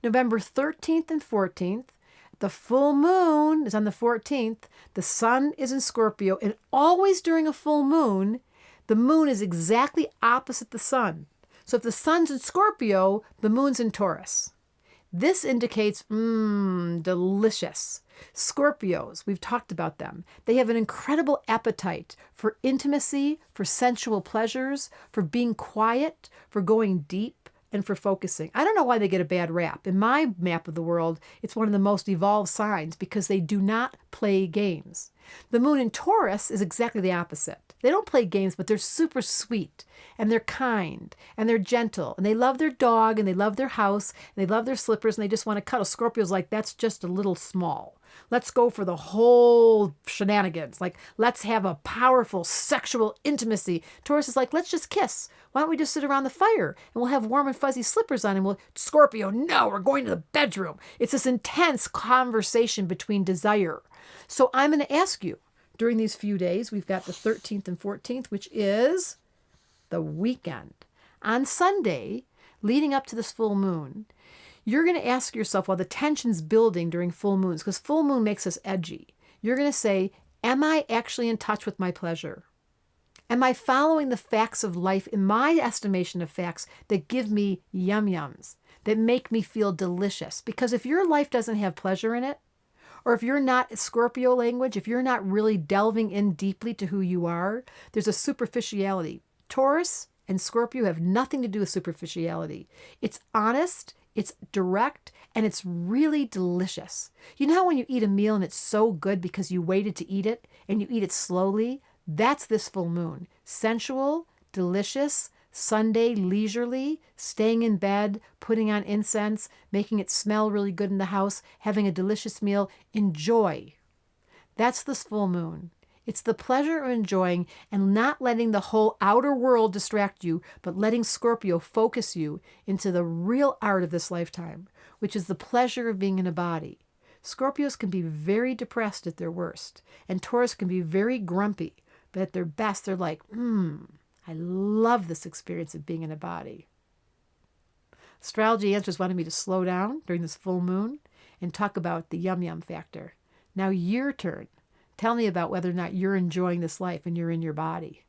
November 13th and 14th, the full moon is on the 14th. The sun is in Scorpio. And always during a full moon, the moon is exactly opposite the sun. So if the sun's in Scorpio, the moon's in Taurus. This indicates, delicious. Scorpios, we've talked about them. They have an incredible appetite for intimacy, for sensual pleasures, for being quiet, for going deep, and for focusing. I don't know why they get a bad rap. In my map of the world, it's one of the most evolved signs because they do not play games. The moon in Taurus is exactly the opposite. They don't play games, but they're super sweet, and they're kind, and they're gentle, and they love their dog, and they love their house, and they love their slippers, and they just want to cuddle. Scorpio's like, that's just a little small. Let's go for the whole shenanigans. Like, let's have a powerful sexual intimacy. Taurus is like, let's just kiss. Why don't we just sit around the fire and we'll have warm and fuzzy slippers on, and we'll, Scorpio, no, we're going to the bedroom. It's this intense conversation between desire. So I'm going to ask you during these few days, we've got the 13th and 14th, which is the weekend. On Sunday, leading up to this full moon, you're going to ask yourself, while the tension's building during full moons, because full moon makes us edgy, you're going to say, am I actually in touch with my pleasure? Am I following the facts of life, in my estimation of facts, that give me yum-yums, that make me feel delicious? Because if your life doesn't have pleasure in it, or if you're not Scorpio language, if you're not really delving in deeply to who you are, there's a superficiality. Taurus and Scorpio have nothing to do with superficiality. It's honest, it's direct, and it's really delicious. You know how when you eat a meal and it's so good because you waited to eat it and you eat it slowly? That's this full moon. Sensual, delicious, Sunday, leisurely, staying in bed, putting on incense, making it smell really good in the house, having a delicious meal. Enjoy. That's this full moon. It's the pleasure of enjoying and not letting the whole outer world distract you, but letting Scorpio focus you into the real art of this lifetime, which is the pleasure of being in a body. Scorpios can be very depressed at their worst, and Taurus can be very grumpy, but at their best, they're like, I love this experience of being in a body. Astrology Answers wanted me to slow down during this full moon and talk about the yum-yum factor. Now your turn. Tell me about whether or not you're enjoying this life and you're in your body.